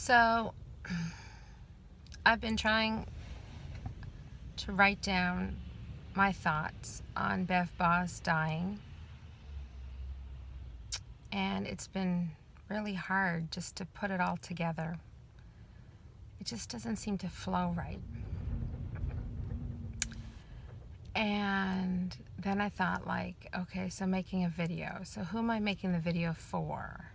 So, I've been trying to write down my thoughts on Bev Bos dying, and it's been really hard just to put it all together. It just doesn't seem to flow right. And then I thought, okay, so making a video. So who am I making the video for?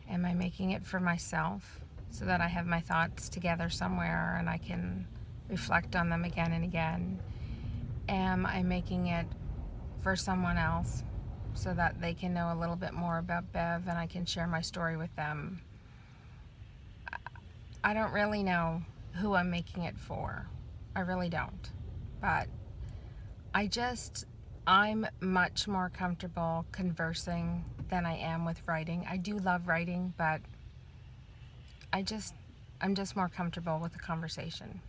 Am I making it for myself so that I have my thoughts together somewhere and I can reflect on them again and again? Am I making it for someone else so that they can know a little bit more about Bev and I can share my story with them? I don't really know who I'm making it for. I really don't. But I'm much more comfortable conversing than I am with writing. I do love writing, but I'm just more comfortable with the conversation.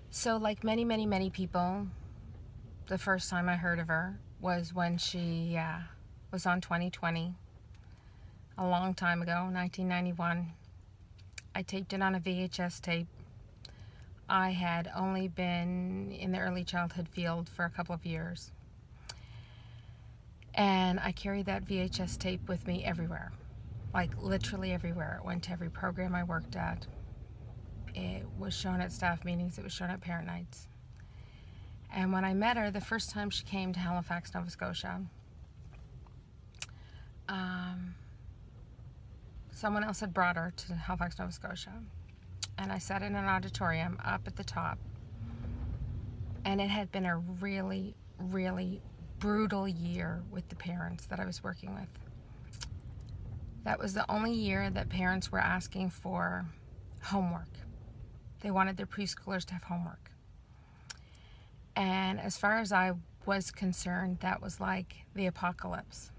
So like many people, the first time I heard of her was when she was on 2020, a long time ago, 1991. I taped it on a VHS tape. I had only been in the early childhood field for a couple of years. And I carried that VHS tape with me everywhere, like literally everywhere. It went to every program I worked at. It was shown at staff meetings. It was shown at parent nights. And when I met her, the first time she came to Halifax, Nova Scotia, someone else had brought her to Halifax, Nova Scotia. And I sat in an auditorium up at the top. And it had been a really, really brutal year with the parents that I was working with. That was the only year that parents were asking for homework. They wanted their preschoolers to have homework. And as far as I was concerned, that was like the apocalypse.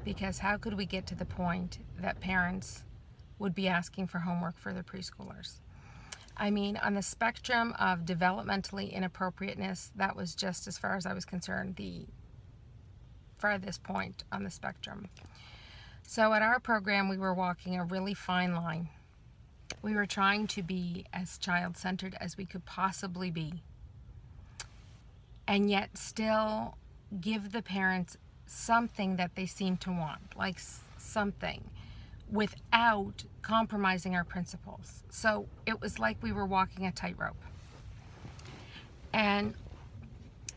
Because how could we get to the point that parents would be asking for homework for their preschoolers? I mean, on the spectrum of developmentally inappropriateness, that was just, as far as I was concerned, the farthest point on the spectrum. So at our program, we were walking a really fine line. We were trying to be as child-centered as we could possibly be, and yet still give the parents something that they seem to want, like something, without compromising our principles. So it was like we were walking a tightrope. And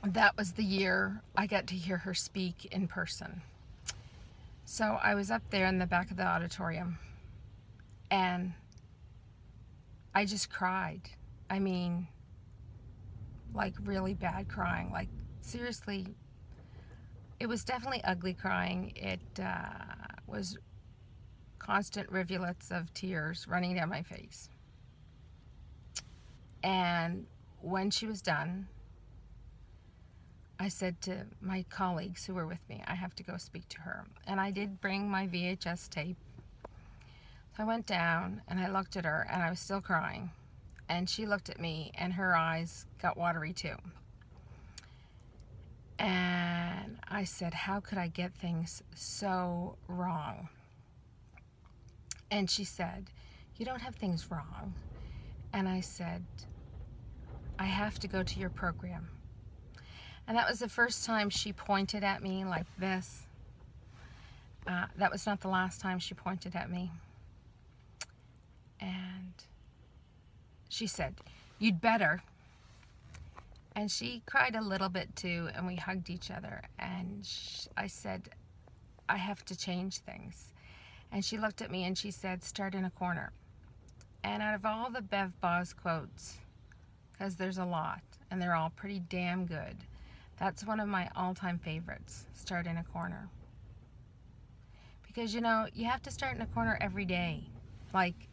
that was the year I got to hear her speak in person. So I was up there in the back of the auditorium, and I just cried. I mean, like really bad crying. Like, seriously, it was definitely ugly crying. It was constant rivulets of tears running down my face. And when she was done, I said to my colleagues who were with me, I have to go speak to her. And I did bring my VHS tape. So I went down and I looked at her, and I was still crying. And she looked at me and her eyes got watery too. And I said, how could I get things so wrong? And she said, you don't have things wrong. And I said, I have to go to your program. And that was the first time she pointed at me like this. That was not the last time she pointed at me. And she said, you'd better. And she cried a little bit too, and we hugged each other. And I said, I have to change things. And she looked at me and she said, start in a corner. And out of all the Bev Bos quotes, because there's a lot, and they're all pretty damn good, that's one of my all-time favorites, start in a corner. Because, you know, you have to start in a corner every day. Like,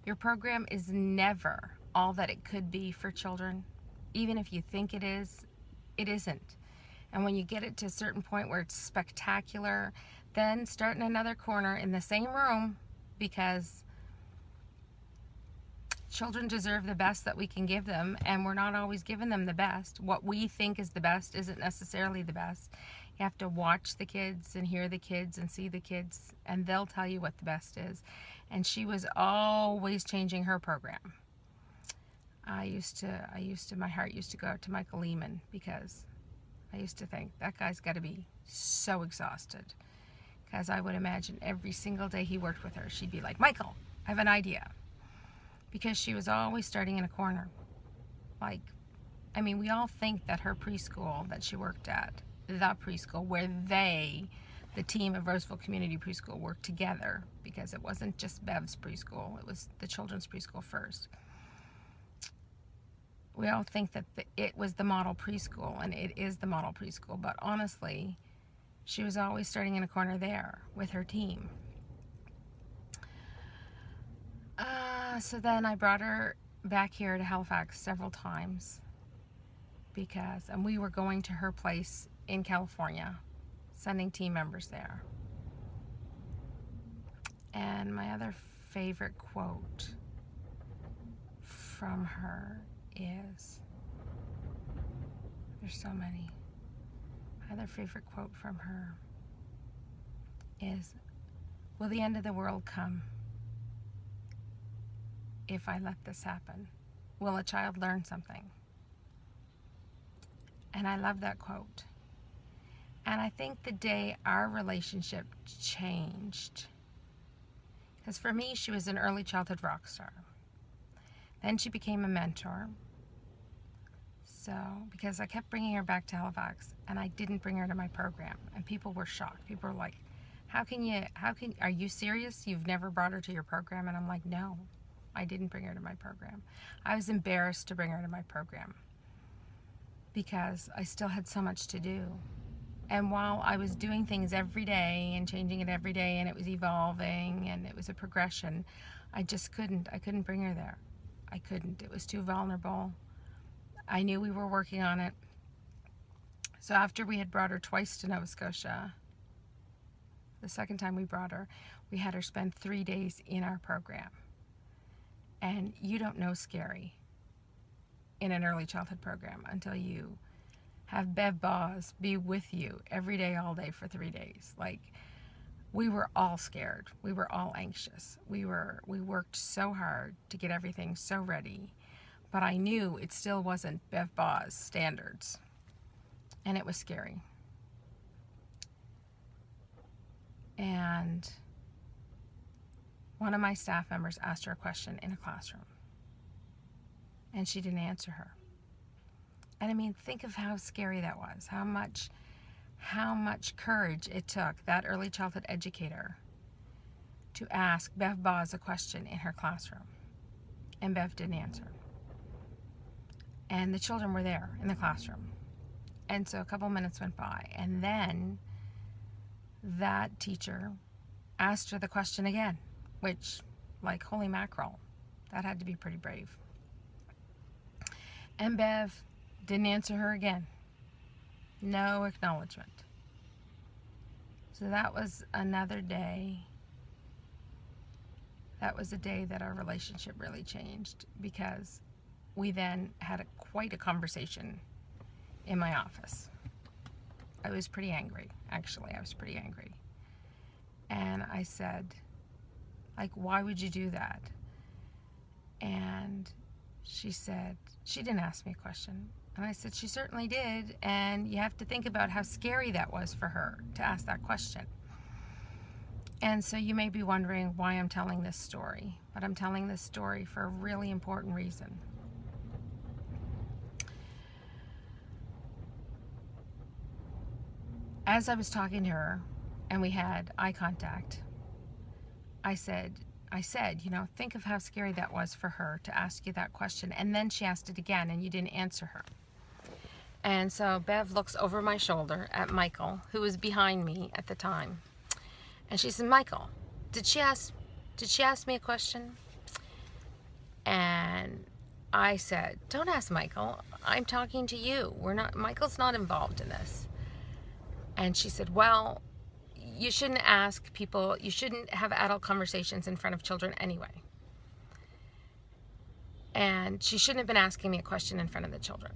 your program is never all that it could be for children. Even if you think it is, it isn't. And when you get it to a certain point where it's spectacular, then start in another corner in the same room, because children deserve the best that we can give them, and we're not always giving them the best. What we think is the best isn't necessarily the best. You have to watch the kids and hear the kids and see the kids, and they'll tell you what the best is. And she was always changing her program. My heart used to go out to Michael Lehman, because I used to think that guy's got to be so exhausted. Because I would imagine every single day he worked with her, she'd be like, Michael, I have an idea. Because she was always starting in a corner. We all think that her preschool that she worked at, the preschool where the team of Roseville Community Preschool worked together, because it wasn't just Bev's preschool, it was the children's preschool first. We all think that it was the model preschool, and it is the model preschool, but honestly, she was always starting in a corner there with her team. So then I brought her back here to Halifax several times, and we were going to her place in California, sending team members there. And my other favorite quote from her is, there's so many. My other favorite quote from her is, will the end of the world come if I let this happen? Will a child learn something? And I love that quote. And I think the day our relationship changed, because for me, she was an early childhood rock star. Then she became a mentor. So, because I kept bringing her back to Halifax, and I didn't bring her to my program, and people were shocked. People were like, are you serious? You've never brought her to your program? And I'm like, no, I didn't bring her to my program. I was embarrassed to bring her to my program, because I still had so much to do. And while I was doing things every day and changing it every day, and it was evolving and it was a progression, I couldn't bring her there. I couldn't. It was too vulnerable. I knew we were working on it. So after we had brought her twice to Nova Scotia, the second time we brought her, we had her spend 3 days in our program. And you don't know scary in an early childhood program until you have Bev Bos be with you every day, all day for 3 days. We were all scared. We were all anxious. We worked so hard to get everything so ready, but I knew it still wasn't Bev Bos standards, and it was scary. And one of my staff members asked her a question in a classroom, and she didn't answer her. And think of how scary that was, how much courage it took that early childhood educator to ask Bev Bos a question in her classroom. And Bev didn't answer. And the children were there in the classroom. And so a couple minutes went by, and then that teacher asked her the question again, which, holy mackerel, that had to be pretty brave. And Bev didn't answer her again. No acknowledgement. So that was another day. That was a day that our relationship really changed, because we then had quite a conversation in my office. I was pretty angry, actually. I was pretty angry. And I said, why would you do that? And she said, she didn't ask me a question. And I said, she certainly did. And you have to think about how scary that was for her to ask that question. And so you may be wondering why I'm telling this story. But I'm telling this story for a really important reason. As I was talking to her and we had eye contact, I said, think of how scary that was for her to ask you that question. And then she asked it again and you didn't answer her. And so Bev looks over my shoulder at Michael, who was behind me at the time. And she said, Michael, did she ask me a question? And I said, don't ask Michael. I'm talking to you. Michael's not involved in this. And she said, well, you shouldn't ask people, you shouldn't have adult conversations in front of children anyway. And she shouldn't have been asking me a question in front of the children.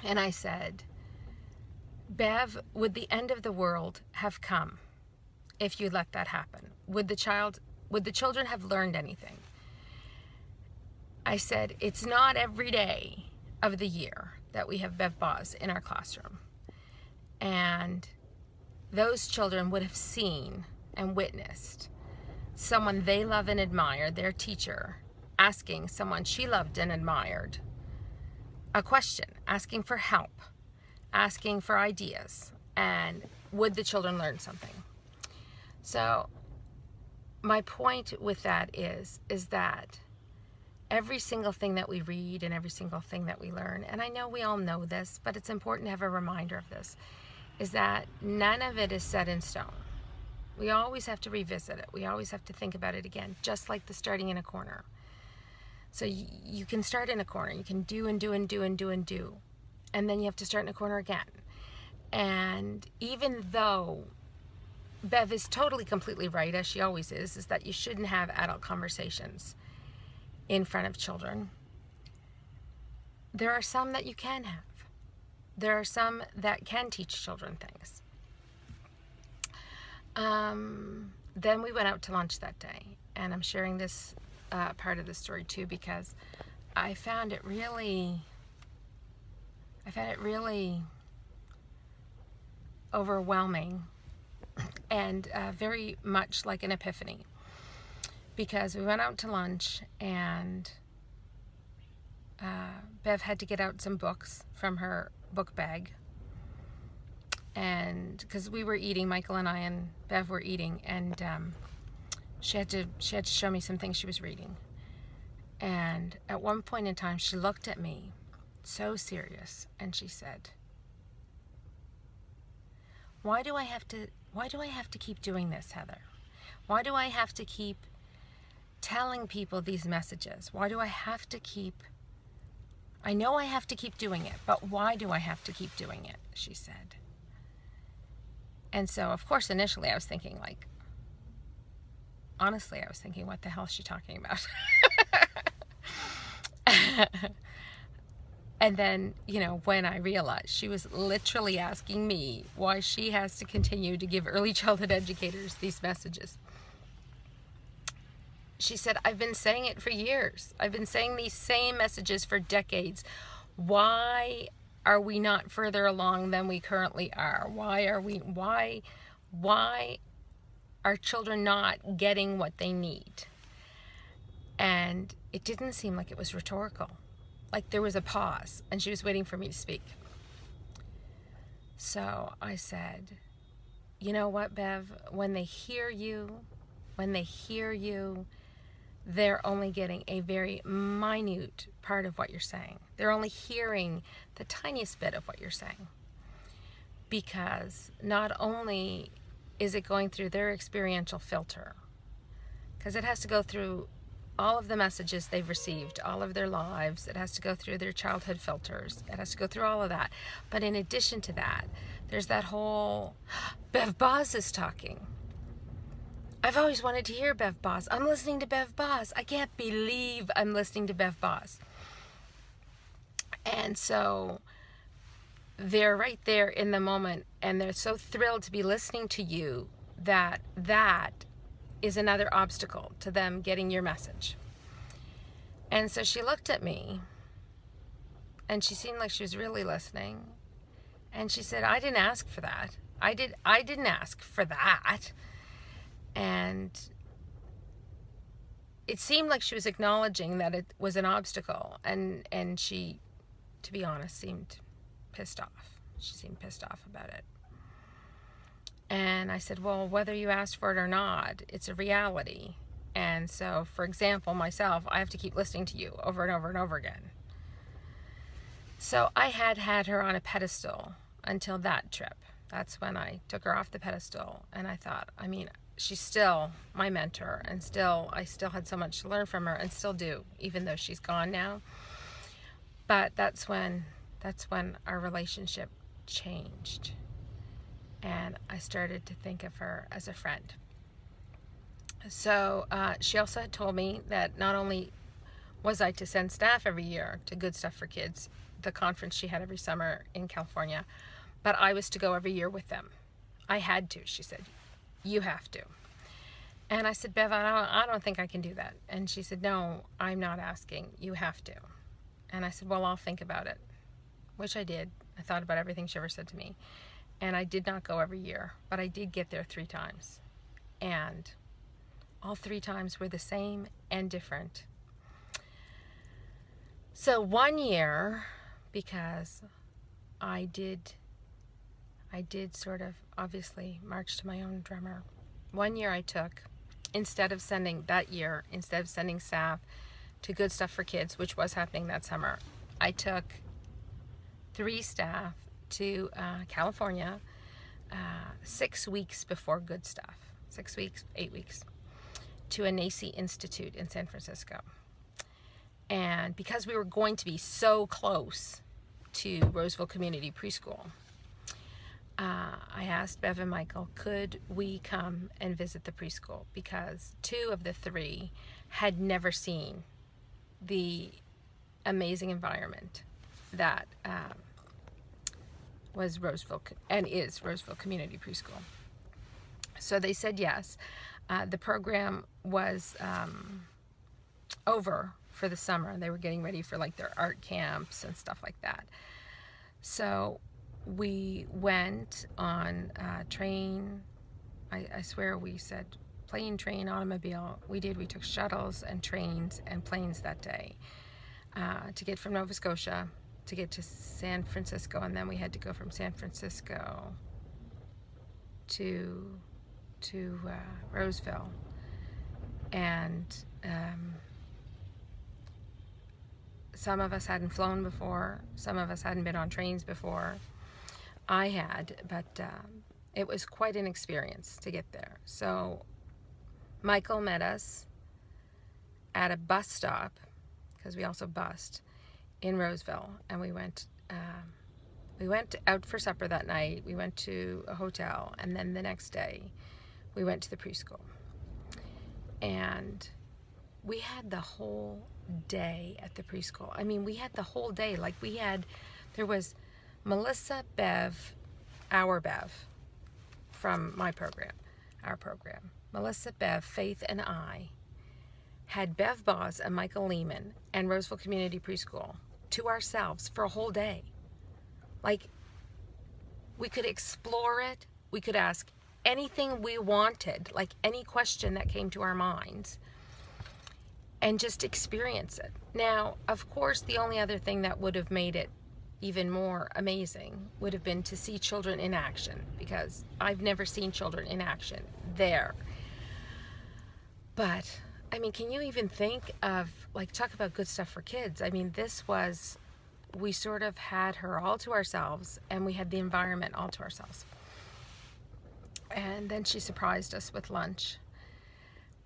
And I said, Bev, would the end of the world have come if you let that happen? Would the children have learned anything? I said, it's not every day of the year that we have Bev Bos in our classroom. And those children would have seen and witnessed someone they love and admire, their teacher, asking someone she loved and admired a question, asking for help, asking for ideas, and would the children learn something? So my point with that is that every single thing that we read and every single thing that we learn, and I know we all know this, but it's important to have a reminder of this, is that none of it is set in stone. We always have to revisit it. We always have to think about it again, just like the starting in a corner. So you can start in a corner. You can do and do and do and do and do. And then you have to start in a corner again. And even though Bev is totally, completely right, as she always is that you shouldn't have adult conversations in front of children, there are some that you can have. There are some that can teach children things. Then we went out to lunch that day, and I'm sharing this part of the story too because I found it really overwhelming and very much like an epiphany, because we went out to lunch and Bev had to get out some books from her book bag, and because we were eating, Michael and I and Bev were eating, and she had to show me some things she was reading. And at one point in time she looked at me so serious and she said, why do I have to keep doing this, Heather? Why do I have to keep telling people these messages? Why do I have to keep, I know I have to keep doing it, but why do I have to keep doing it? She said. And so, of course, initially I was thinking, like, honestly, I was thinking, what the hell is she talking about? And then, when I realized she was literally asking me why she has to continue to give early childhood educators these messages. She said, I've been saying it for years. I've been saying these same messages for decades. Why are we not further along than we currently are? Why are children not getting what they need? And it didn't seem like it was rhetorical. Like there was a pause and she was waiting for me to speak. So I said, you know what, Bev, when they hear you, they're only getting a very minute part of what you're saying. They're only hearing the tiniest bit of what you're saying. Because not only is it going through their experiential filter, because it has to go through all of the messages they've received, all of their lives. It has to go through their childhood filters. It has to go through all of that. But in addition to that, there's that whole, Bev Bos is talking. I've always wanted to hear Bev Bos. I'm listening to Bev Bos. I can't believe I'm listening to Bev Bos. And so they're right there in the moment, and they're so thrilled to be listening to you that is another obstacle to them getting your message. And so she looked at me, and she seemed like she was really listening. And she said, I didn't ask for that. I didn't ask for that. And it seemed like she was acknowledging that it was an obstacle. And she, to be honest, seemed pissed off. She seemed pissed off about it. And I said, well, whether you asked for it or not, it's a reality. And so, for example, myself, I have to keep listening to you over and over and over again. So I had her on a pedestal until that trip. That's when I took her off the pedestal. And I thought, she's still my mentor, and I still had so much to learn from her, and still do, even though she's gone now. But that's when our relationship changed. And I started to think of her as a friend. So she also had told me that not only was I to send staff every year to Good Stuff for Kids, the conference she had every summer in California, but I was to go every year with them. I had to, she said. You have to. And I said, Bev, I don't think I can do that. And she said, no, I'm not asking. You have to. And I said, well, I'll think about it, which I did. I thought about everything she ever said to me. And I did not go every year, but I did get there 3 times. And all 3 times were the same and different. So one year, because I did sort of obviously march to my own drummer. One year I took, instead of sending staff to Good Stuff for Kids, which was happening that summer, I took 3 staff to California 6 weeks before Good Stuff. 6 weeks, 8 weeks, to a NACI Institute in San Francisco. And because we were going to be so close to Roseville Community Preschool, I asked Bev and Michael, could we come and visit the preschool? Because 2 of the 3 had never seen the amazing environment that was Roseville and is Roseville Community Preschool. So they said yes. The program was over for the summer. They were getting ready for like their art camps and stuff like that. So we went on a train. I swear we said plane, train, automobile. We did. We took shuttles and trains and planes that day to get from Nova Scotia to get to San Francisco, and then we had to go from San Francisco to Roseville. And some of us hadn't flown before. Some of us hadn't been on trains before. I had, but it was quite an experience to get there. So Michael met us at a bus stop, because we also bussed, in Roseville, and we went out for supper that night. We went to a hotel, and then the next day we went to the preschool. And we had the whole day at the preschool. I mean, we had the whole day. Like there was Melissa, Bev, our Bev, from my program, our program. Melissa, Bev, Faith, and I had Bev Bos and Michael Lehman and Roseville Community Preschool to ourselves for a whole day. Like, we could explore it. We could ask anything we wanted, like any question that came to our minds, and just experience it. Now, of course, the only other thing that would have made it even more amazing would have been to see children in action, because I've never seen children in action there. But, I mean, can you even think of, like, talk about Good Stuff for Kids? I mean, we sort of had her all to ourselves, and we had the environment all to ourselves. And then she surprised us with lunch.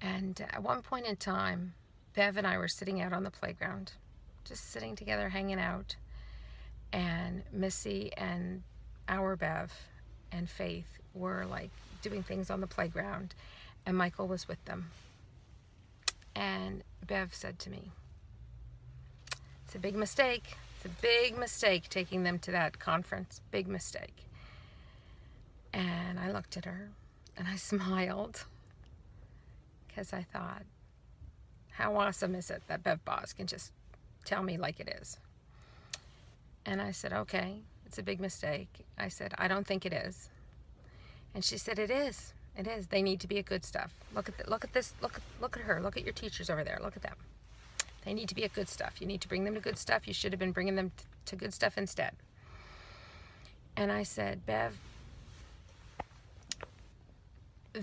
And at one point in time, Bev and I were sitting out on the playground, just sitting together, hanging out. And Missy and our Bev and Faith were like doing things on the playground, and Michael was with them. And Bev said to me, "It's a big mistake. It's a big mistake taking them to that conference. Big mistake." And I looked at her and I smiled, because I thought, how awesome is it that Bev Bos can just tell me like it is? And I said, okay, it's a big mistake. I said, I don't think it is. And she said, it is. It is. They need to be at Good Stuff. Look at this. Look at her. Look at your teachers over there. Look at them. They need to be at Good Stuff. You need to bring them to Good Stuff. You should have been bringing them to Good Stuff instead. And I said, Bev,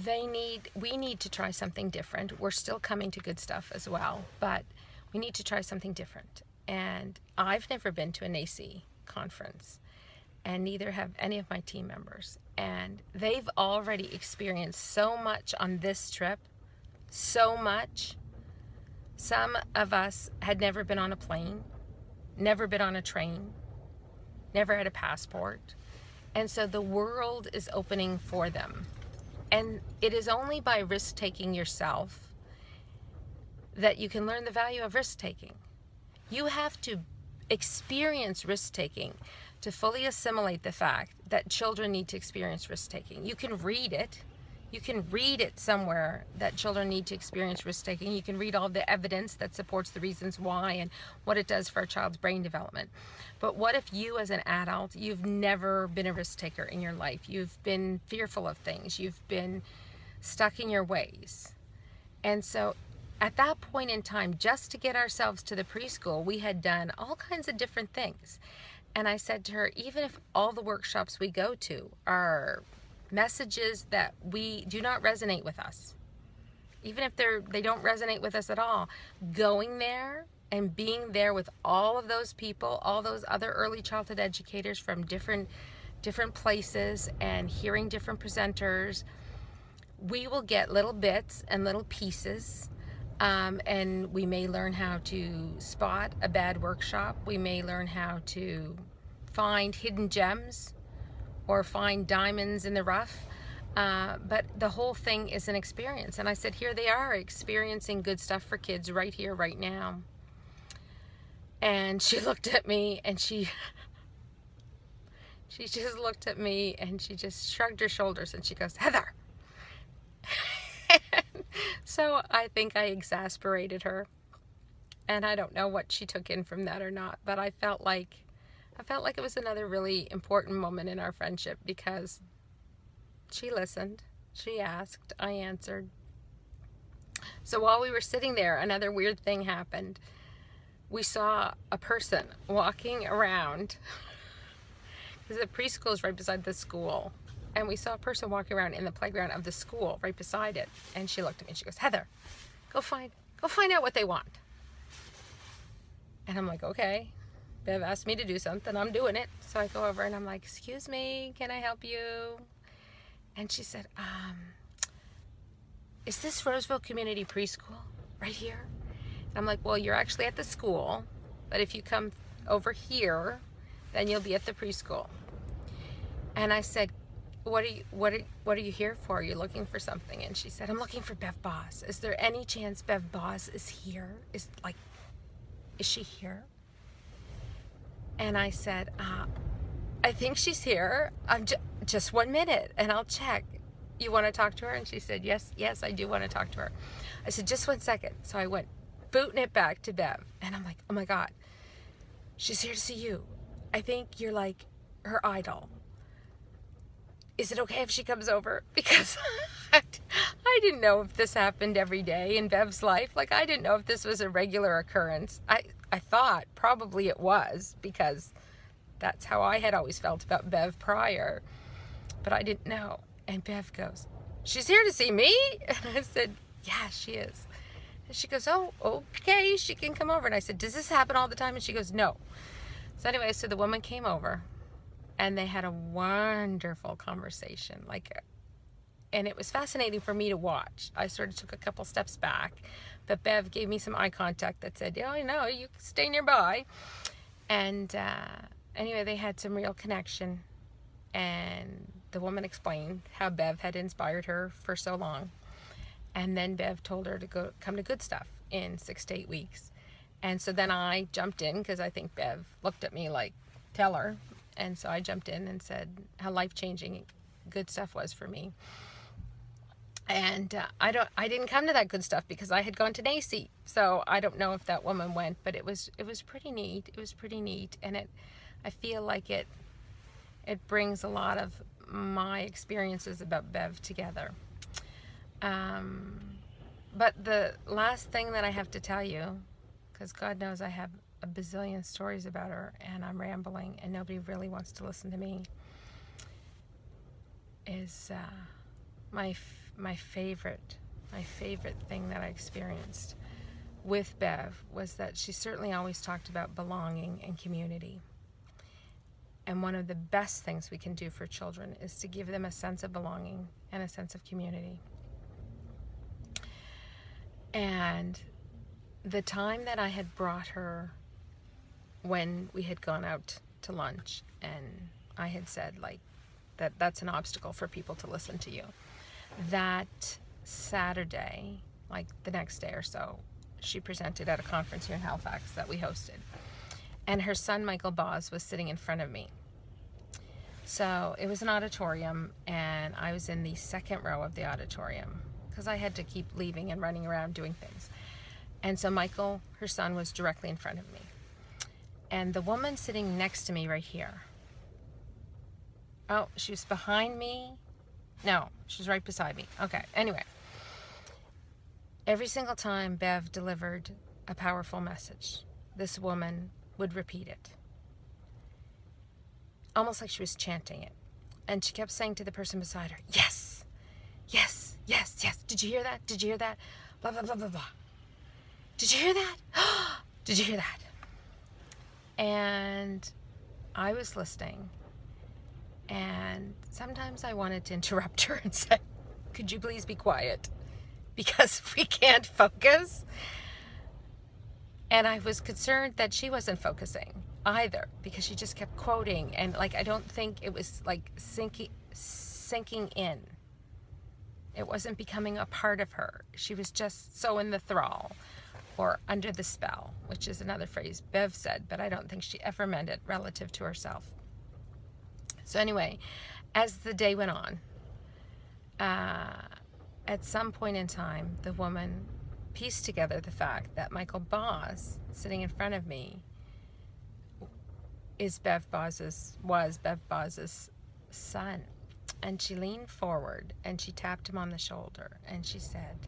we need to try something different. We're still coming to Good Stuff as well, but we need to try something different. And I've never been to a NACI conference, and neither have any of my team members. And they've already experienced so much on this trip, so much. Some of us had never been on a plane, never been on a train, never had a passport. And so the world is opening for them. And it is only by risk-taking yourself that you can learn the value of risk-taking. You have to experience risk-taking to fully assimilate the fact that children need to experience risk-taking. You can read it. You can read it somewhere that children need to experience risk-taking. You can read all the evidence that supports the reasons why and what it does for a child's brain development. But what if you as an adult, you've never been a risk-taker in your life? You've been fearful of things. You've been stuck in your ways. And so at that point in time, just to get ourselves to the preschool, we had done all kinds of different things. And I said to her, even if all the workshops we go to are messages that we do not resonate with us, even if they don't resonate with us at all, going there and being there with all of those people, all those other early childhood educators from different places, and hearing different presenters, we will get little bits and little pieces. And we may learn how to spot a bad workshop. We may learn how to find hidden gems or find diamonds in the rough. But the whole thing is an experience. And I said, here they are experiencing good stuff for kids right here, right now. And she looked at me and she just looked at me and she just shrugged her shoulders and she goes, Heather. So I think I exasperated her, and I don't know what she took in from that or not, but I felt like it was another really important moment in our friendship, because she listened, she asked, I answered. So while we were sitting there, another weird thing happened. We saw a person walking around, because the preschool is right beside the school. And we saw a person walking around in the playground of the school right beside it. And she looked at me and she goes, Heather, go find out what they want. And I'm like, okay. Bev asked me to do something. I'm doing it. So I go over and I'm like, excuse me, can I help you? And she said, is this Roseville Community Preschool right here? And I'm like, well, you're actually at the school, but if you come over here, then you'll be at the preschool. And I said, what are you here for? Are you looking for something? And she said, I'm looking for Bev Bos. Is there any chance Bev Bos is here? Is she here? And I said, I think she's here. Just 1 minute and I'll check. You want to talk to her? And she said, yes, I do want to talk to her. I said, just 1 second. So I went booting it back to Bev. And I'm like, oh my God, she's here to see you. I think you're like her idol. Is it okay if she comes over? Because I didn't know if this happened every day in Bev's life. Like, I didn't know if this was a regular occurrence. I thought probably it was, because that's how I had always felt about Bev prior. But I didn't know. And Bev goes, she's here to see me? And I said, yeah, she is. And she goes, oh, okay, she can come over. And I said, does this happen all the time? And she goes, no. So anyway, so the woman came over. And they had a wonderful conversation, and it was fascinating for me to watch. I sort of took a couple steps back, but Bev gave me some eye contact that said, yeah, I know, you can stay nearby. And anyway, they had some real connection, and the woman explained how Bev had inspired her for so long. And then Bev told her to come to Good Stuff in 6 to 8 weeks. And so then I jumped in, because I think Bev looked at me like, tell her. And so I jumped in and said how life-changing Good Stuff was for me. And I didn't come to that Good Stuff because I had gone to NACI. So I don't know if that woman went, but it was pretty neat. It was pretty neat, and I feel like it brings a lot of my experiences about Bev together. But the last thing that I have to tell you, because God knows I have a bazillion stories about her and I'm rambling and nobody really wants to listen to me, is my favorite thing that I experienced with Bev was that she certainly always talked about belonging and community. And one of the best things we can do for children is to give them a sense of belonging and a sense of community. And the time that I had brought her, when we had gone out to lunch, and I had said, like, that's an obstacle for people to listen to you. That Saturday, like the next day or so, she presented at a conference here in Halifax that we hosted. And her son, Michael Bos, was sitting in front of me. So it was an auditorium, and I was in the second row of the auditorium because I had to keep leaving and running around doing things. And so Michael, her son, was directly in front of me. And the woman sitting next to me right here, oh, she was behind me. No, she was right beside me. Okay, anyway. Every single time Bev delivered a powerful message, this woman would repeat it. Almost like she was chanting it. And she kept saying to the person beside her, yes, yes, yes, yes. Did you hear that? Did you hear that? Blah, blah, blah, blah, blah. Did you hear that? Did you hear that? And I was listening. And sometimes I wanted to interrupt her and say, could you please be quiet? Because we can't focus. And I was concerned that she wasn't focusing either, because she just kept quoting, and like I don't think it was like sinking in. It wasn't becoming a part of her. She was just so in the thrall or under the spell, which is another phrase Bev said, but I don't think she ever meant it relative to herself. So anyway, as the day went on, at some point in time, the woman pieced together the fact that Michael Bos, sitting in front of me, was Bev Bos's son. And she leaned forward and she tapped him on the shoulder and she said,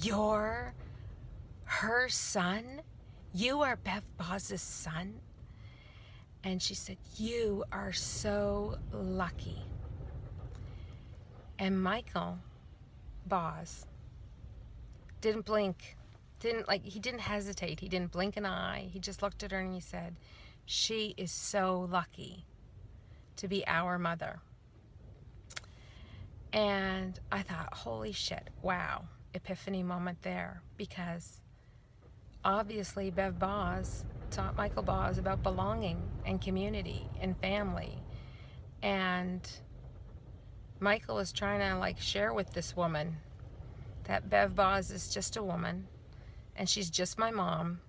"You're her son? You are Bev Bos's son?" And she said, "You are so lucky." And Michael Bos didn't blink, he didn't hesitate, he didn't blink an eye. He just looked at her and he said, "She is so lucky to be our mother." And I thought, holy shit, wow, epiphany moment there, because obviously Bev Bos taught Michael Bos about belonging and community and family. And Michael was trying to share with this woman that Bev Bos is just a woman and she's just my mom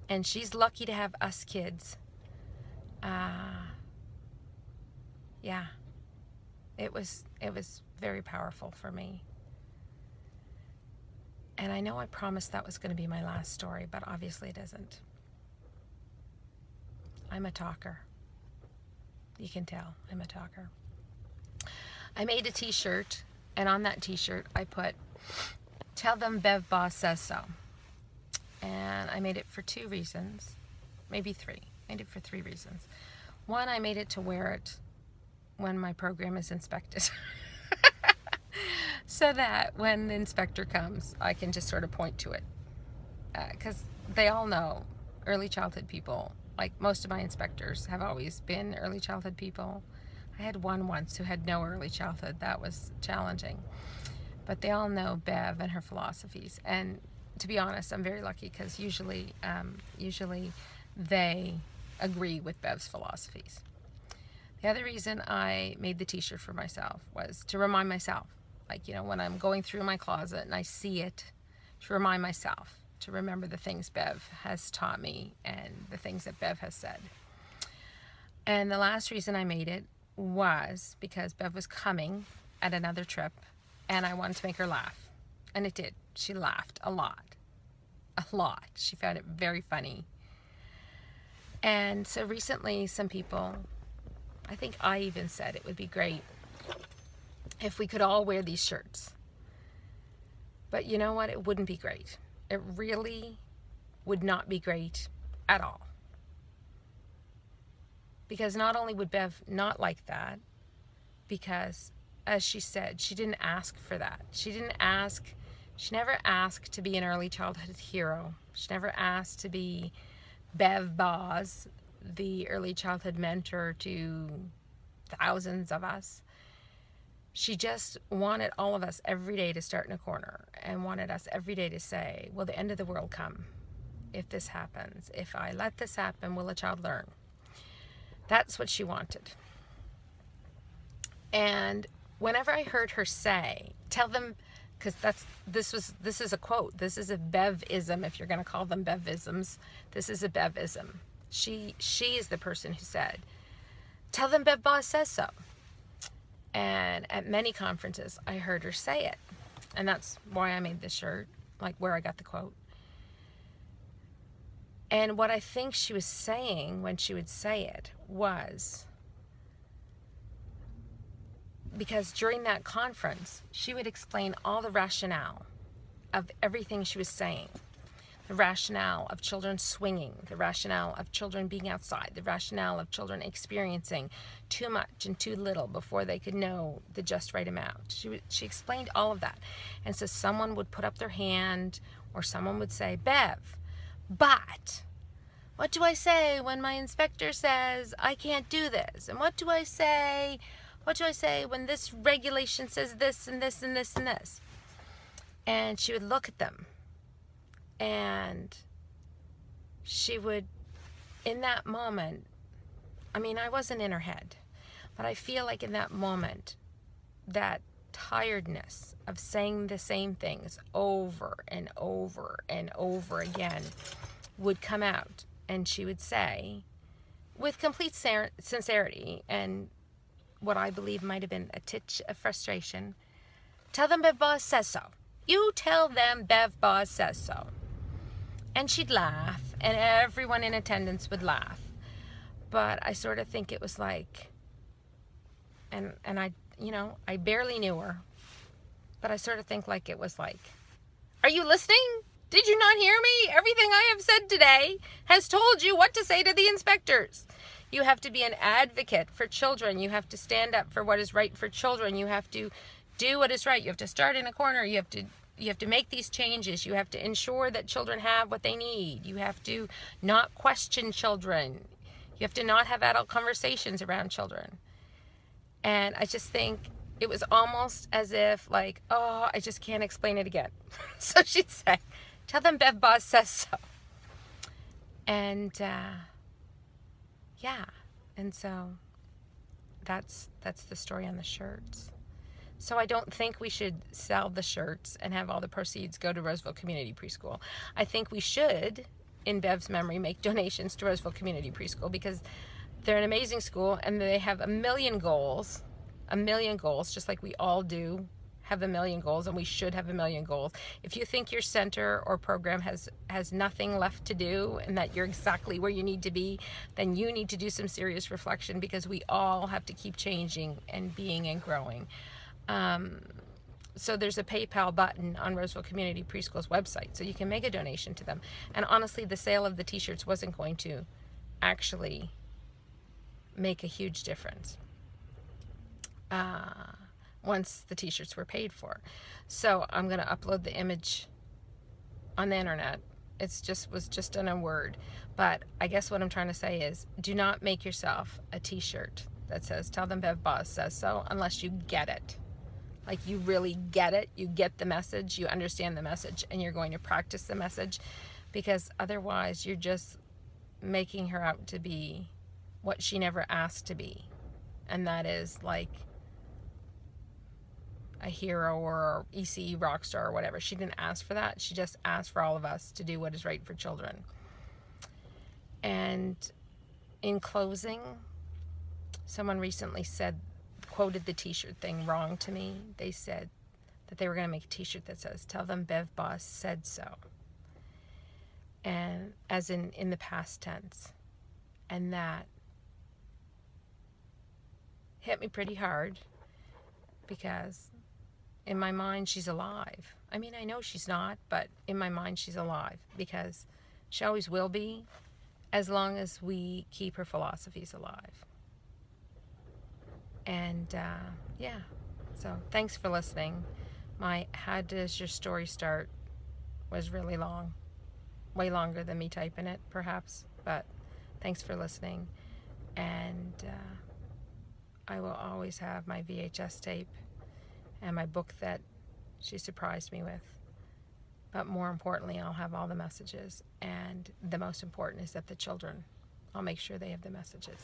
and she's lucky to have us kids. Yeah, it was very powerful for me. And I know I promised that was going to be my last story, but obviously it isn't. I'm a talker. You can tell I'm a talker. I made a t-shirt, and on that t-shirt I put, "Tell them Bev Bos says so." And I made it for 2 reasons, maybe 3. I made it for 3 reasons. One, I made it to wear it when my program is inspected. So that when the inspector comes, I can just sort of point to it. Because they all know early childhood people, like most of my inspectors have always been early childhood people. I had one once who had no early childhood. That was challenging. But they all know Bev and her philosophies. And to be honest, I'm very lucky because usually they agree with Bev's philosophies. The other reason I made the t-shirt for myself was to remind myself, when I'm going through my closet and I see it, to remind myself, to remember the things Bev has taught me and the things that Bev has said. And the last reason I made it was because Bev was coming at another trip and I wanted to make her laugh. And it did. She laughed a lot. A lot. She found it very funny. And so recently some people, I think I even said it would be great if we could all wear these shirts. But you know what? It wouldn't be great. It really would not be great at all. Because not only would Bev not like that, because as she said, she didn't ask for that. She never asked to be an early childhood hero. She never asked to be Bev Bos, the early childhood mentor to thousands of us. She just wanted all of us every day to start in a corner and wanted us every day to say, will the end of the world come if this happens? If I let this happen, will a child learn? That's what she wanted. And whenever I heard her say, tell them, because this is a quote. This is a Bevism, if you're going to call them Bevisms. This is a Bevism. She is the person who said, Tell them Bev Bos says so. And at many conferences, I heard her say it. And that's why I made this shirt, like where I got the quote. And what I think she was saying when she would say it was, because during that conference, she would explain all the rationale of everything she was saying. The rationale of children swinging, the rationale of children being outside, the rationale of children experiencing too much and too little before they could know the just right amount. She explained all of that. And so someone would put up their hand, or someone would say, Bev, but what do I say when my inspector says I can't do this? And what do I say when this regulation says this and this and this and this? And she would look at them, and she would, in that moment, I mean, I wasn't in her head, but I feel like in that moment, that tiredness of saying the same things over and over and over again would come out, and she would say, with complete sincerity and what I believe might have been a titch of frustration, tell them Bev Bos says so. You tell them Bev Bos says so. And she'd laugh, and everyone in attendance would laugh. But I sort of think it was like, and I barely knew her, but I sort of think like it was like, are you listening? Did you not hear me? Everything I have said today has told you what to say to the inspectors. You have to be an advocate for children. You have to stand up for what is right for children. You have to do what is right. You have to start in a corner. You have to make these changes. You have to ensure that children have what they need. You have to not question children. You have to not have adult conversations around children. And I just think it was almost as if like, oh, I just can't explain it again. So she'd say, tell them Bev Bos says so. And yeah, and so that's the story on the shirts. So I don't think we should sell the shirts and have all the proceeds go to Roseville Community Preschool. I think we should, in Bev's memory, make donations to Roseville Community Preschool, because they're an amazing school and they have a million goals, just like we all do have a million goals, and we should have a million goals. If you think your center or program has nothing left to do and that you're exactly where you need to be, then you need to do some serious reflection, because we all have to keep changing and being and growing. So there's a PayPal button on Roseville Community Preschool's website, so you can make a donation to them. And honestly, the sale of the t-shirts wasn't going to actually make a huge difference once the t-shirts were paid for. So I'm going to upload the image on the internet. Was just in a Word. But I guess what I'm trying to say is, do not make yourself a t-shirt that says, tell them Bev Bos says so, unless you get it. Like, you really get it. You get the message. You understand the message. And you're going to practice the message. Because otherwise, you're just making her out to be what she never asked to be. And that is like a hero or ECE rock star or whatever. She didn't ask for that. She just asked for all of us to do what is right for children. And in closing, someone recently quoted the t-shirt thing wrong to me. They said that they were going to make a t-shirt that says, tell them Bev Bos said so. And as in the past tense. And that hit me pretty hard, because in my mind she's alive. I mean, I know she's not, but in my mind she's alive, because she always will be, as long as we keep her philosophies alive. And yeah, so thanks for listening. My How Does Your Story Start was really long, way longer than me typing it perhaps, but thanks for listening. And I will always have my VHS tape and my book that she surprised me with. But more importantly, I'll have all the messages. And the most important is that the children, I'll make sure they have the messages.